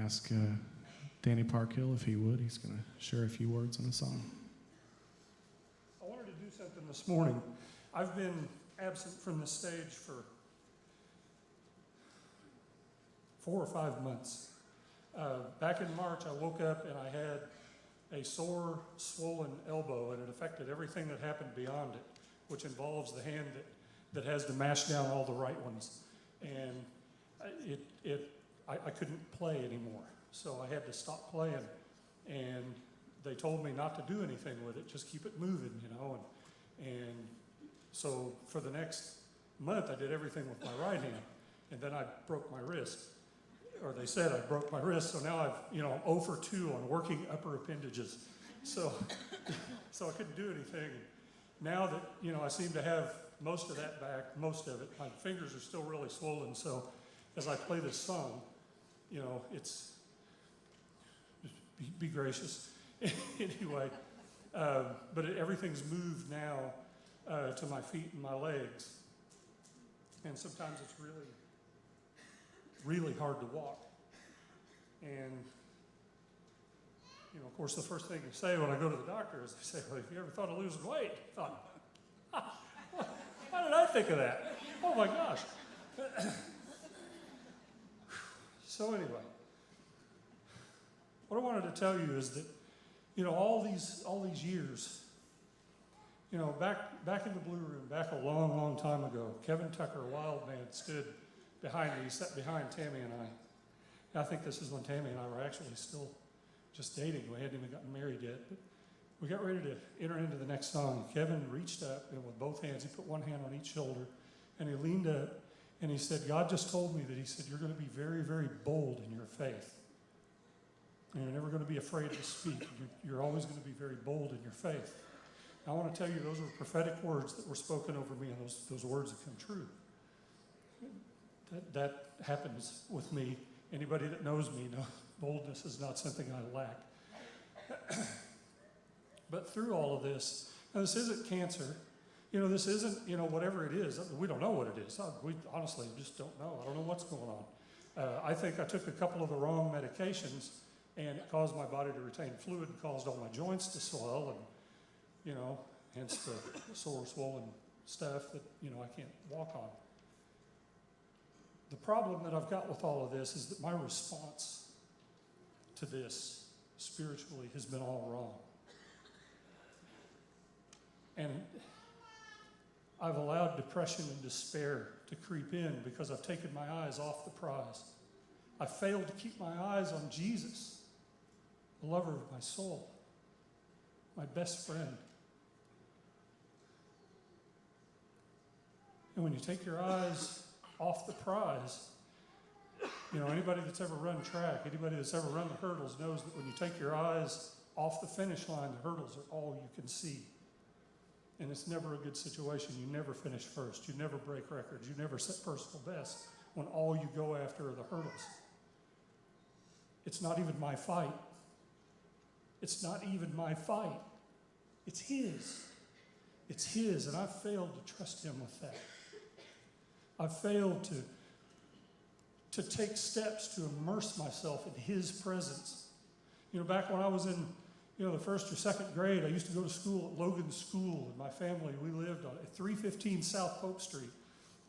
ask Danny Parkhill if he would. He's going to share a few words on the song. I wanted to do something this morning. I've been absent from the stage for 4 or 5 months. Back in March, I woke up and I had a sore, swollen elbow, and it affected everything that happened beyond it, which involves the hand that has to mash down all the right ones. And I couldn't play anymore, so I had to stop playing. And they told me not to do anything with it, just keep it moving, you know. And so for the next month, I did everything with my right hand, and then I broke my wrist. Or they said I broke my wrist, so now I'm 0 for 2 on working upper appendages. So I couldn't do anything. Now that, I seem to have most of that back, most of it. My fingers are still really swollen, so as I play this song, it's, be gracious. Anyway, but everything's moved now to my feet and my legs. And sometimes it's really hard to walk. And, of course, the first thing they say when I go to the doctor is they say, well, have you ever thought of losing weight? I thought, how did I think of that? Oh my gosh. So anyway, what I wanted to tell you is that, all these years, back in the Blue Room, back a long, long time ago, Kevin Tucker, a wild man, stood behind me. He sat behind Tammy and I. I think this is when Tammy and I were actually still just dating. We hadn't even gotten married yet. But we got ready to enter into the next song. Kevin reached up, and with both hands, he put one hand on each shoulder, and he leaned up, and he said, God just told me that, he said, you're going to be very, very bold in your faith. And you're never going to be afraid to speak. You're always going to be very bold in your faith. I want to tell you, those were prophetic words that were spoken over me, and those words have come true. That happens with me. Anybody that knows me knows boldness is not something I lack. But through all of this, now this isn't cancer. This isn't, whatever it is. We don't know what it is. We honestly just don't know. I don't know what's going on. I think I took a couple of the wrong medications, and it caused my body to retain fluid and caused all my joints to swell, and, hence the sore, swollen stuff that, I can't walk on. The problem that I've got with all of this is that my response to this spiritually has been all wrong. And I've allowed depression and despair to creep in because I've taken my eyes off the prize. I failed to keep my eyes on Jesus, the lover of my soul, my best friend. And when you take your eyes off the prize, anybody that's ever run track, anybody that's ever run the hurdles knows that when you take your eyes off the finish line, the hurdles are all you can see. And it's never a good situation. You never finish first. You never break records. You never set personal best when all you go after are the hurdles. It's not even my fight. It's not even my fight. It's his. It's his, and I've failed to trust him with that. I've failed to take steps to immerse myself in his presence. Back when I was in the first or second grade, I used to go to school at Logan School, and my family, we lived on at 315 South Pope Street.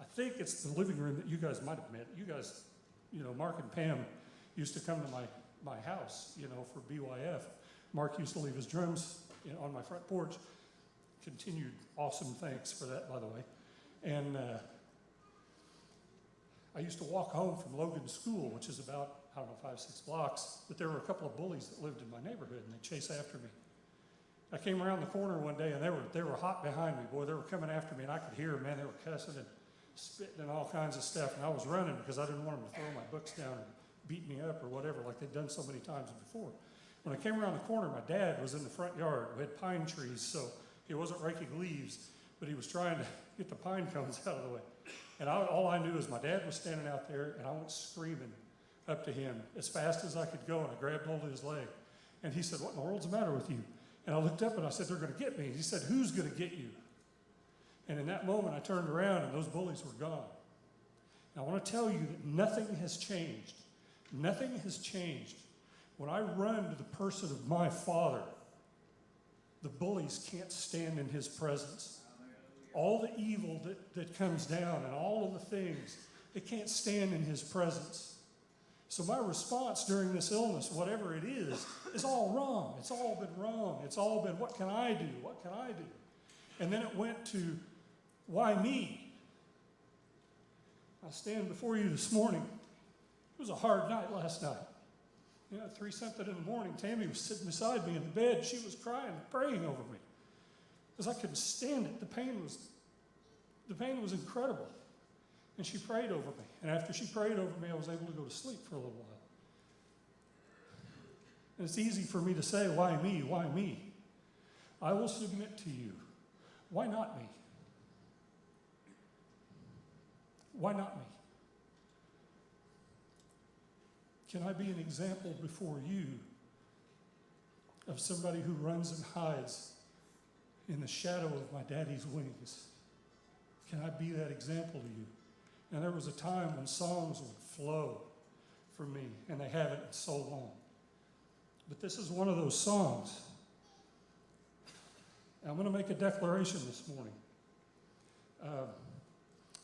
I think it's the living room that you guys might have met. You guys, Mark and Pam used to come to my house, for BYF. Mark used to leave his drums on my front porch. Continued awesome thanks for that, by the way. And I used to walk home from Logan School, which is about, 5-6 blocks, but there were a couple of bullies that lived in my neighborhood, and they chased after me. I came around the corner one day, and they were hot behind me. Boy, they were coming after me, and I could hear them, man. They were cussing and spitting and all kinds of stuff, and I was running because I didn't want them to throw my books down and beat me up or whatever, like they'd done so many times before. When I came around the corner, my dad was in the front yard. We had pine trees, so he wasn't raking leaves, but he was trying to get the pine cones out of the way. And all I knew is my dad was standing out there, and I went screaming up to him as fast as I could go, and I grabbed hold of his leg. And he said, what in the world's the matter with you? And I looked up and I said, they're going to get me. And he said, who's going to get you? And in that moment, I turned around, and those bullies were gone. And I want to tell you that nothing has changed. Nothing has changed. When I run to the person of my Father, the bullies can't stand in his presence. All the evil that comes down and all of the things, they can't stand in his presence. So my response during this illness, whatever it is all wrong. It's all been wrong. It's all been, what can I do? What can I do? And then it went to, why me? I stand before you this morning. It was a hard night last night. 3-something in the morning, Tammy was sitting beside me in the bed. She was crying and praying over me because I couldn't stand it. The pain was incredible. And she prayed over me. And after she prayed over me, I was able to go to sleep for a little while. And it's easy for me to say, why me? Why me? I will submit to you. Why not me? Why not me? Can I be an example before you of somebody who runs and hides in the shadow of my daddy's wings? Can I be that example to you? And there was a time when songs would flow for me, and they haven't in so long. But this is one of those songs. I'm going to make a declaration this morning.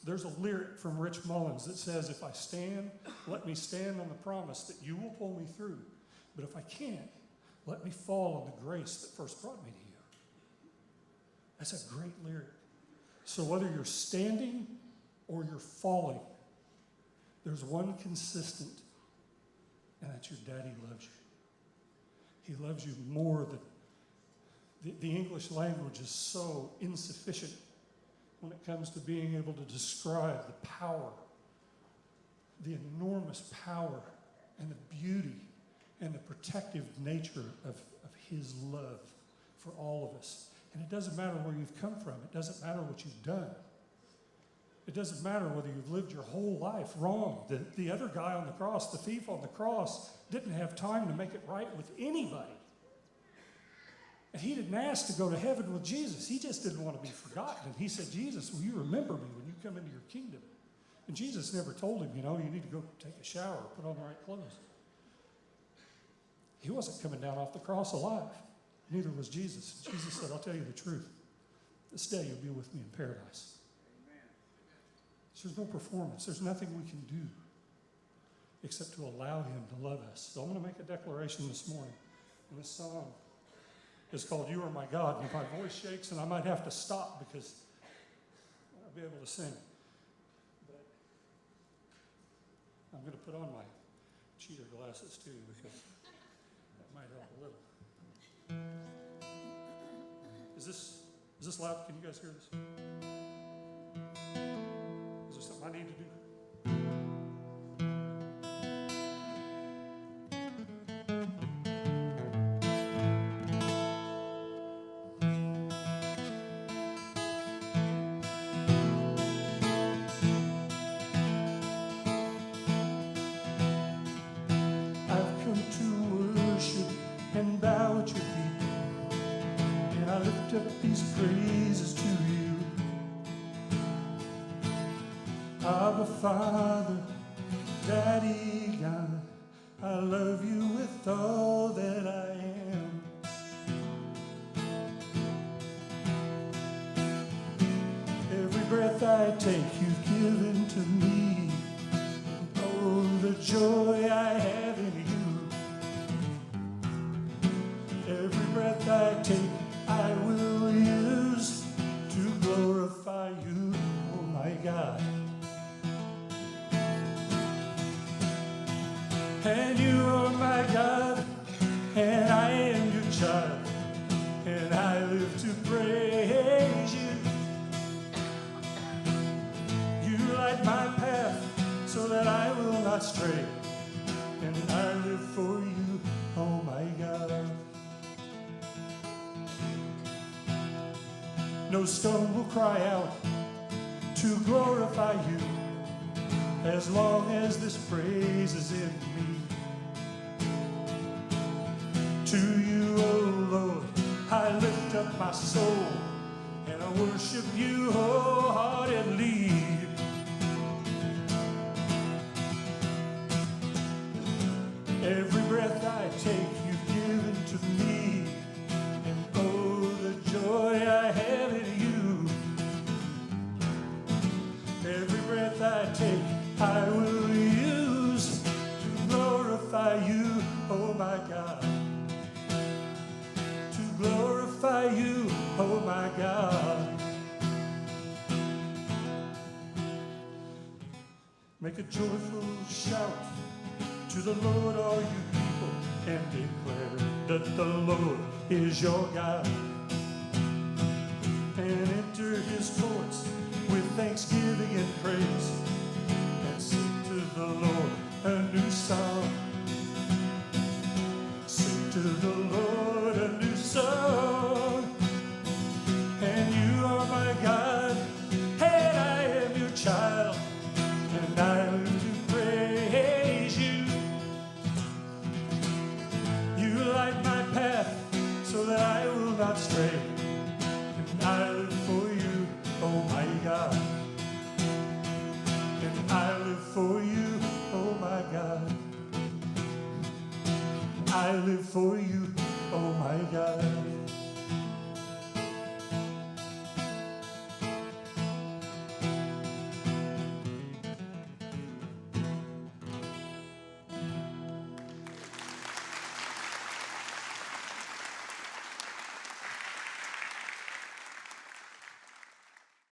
There's a lyric from Rich Mullins that says, if I stand, let me stand on the promise that you will pull me through. But if I can't, let me fall on the grace that first brought me to you. That's a great lyric. So whether you're standing or you're falling, there's one consistent, and that's your daddy loves you. He loves you more than the English language is so insufficient when it comes to being able to describe the power, the enormous power and the beauty and the protective nature of his love for all of us. And it doesn't matter where you've come from. It doesn't matter what you've done. It doesn't matter whether you've lived your whole life wrong. The other guy on the cross, the thief on the cross, didn't have time to make it right with anybody. And he didn't ask to go to heaven with Jesus. He just didn't want to be forgotten. And he said, Jesus, will you remember me when you come into your kingdom? And Jesus never told him, you need to go take a shower, put on the right clothes. He wasn't coming down off the cross alive. Neither was Jesus. Jesus said, I'll tell you the truth. This day you'll be with me in paradise. So there's no performance. There's nothing we can do except to allow him to love us. So I'm going to make a declaration this morning. And this song is called You Are My God. And if my voice shakes, and I might have to stop because I'll be able to sing. But I'm going to put on my cheater glasses too because that might help a little. Is this loud? Can you guys hear this? Is there something I need to do? I've come to worship and bow at your feet, and I lift up these praises to you. Abba, Father, Daddy, God, I love you with all that I am. Every breath I take, you've given to me. Oh, the joy I have in you. Every breath I take, I will use to glorify you, oh my God. And you are my God, and I am your child, and I live to praise you. You light my path so that I will not stray, and I live for you, oh my God. No stone will cry out to glorify you as long as this praise is in me. To you, oh Lord, I lift up my soul and I worship you wholeheartedly. breath I take, I will use to glorify you, oh my God. To glorify you, oh my God. Make a joyful shout to the Lord, all you people, and declare that the Lord is your God. And enter his courts with thanksgiving and praise, and sing to the Lord a new song. Sing to the Lord a new song. And you are my God, and I am your child, and I live to praise you. You light my path so that I will not stray, and I live for you, Almighty God. And I live for you, oh my God. I live for you, oh my God.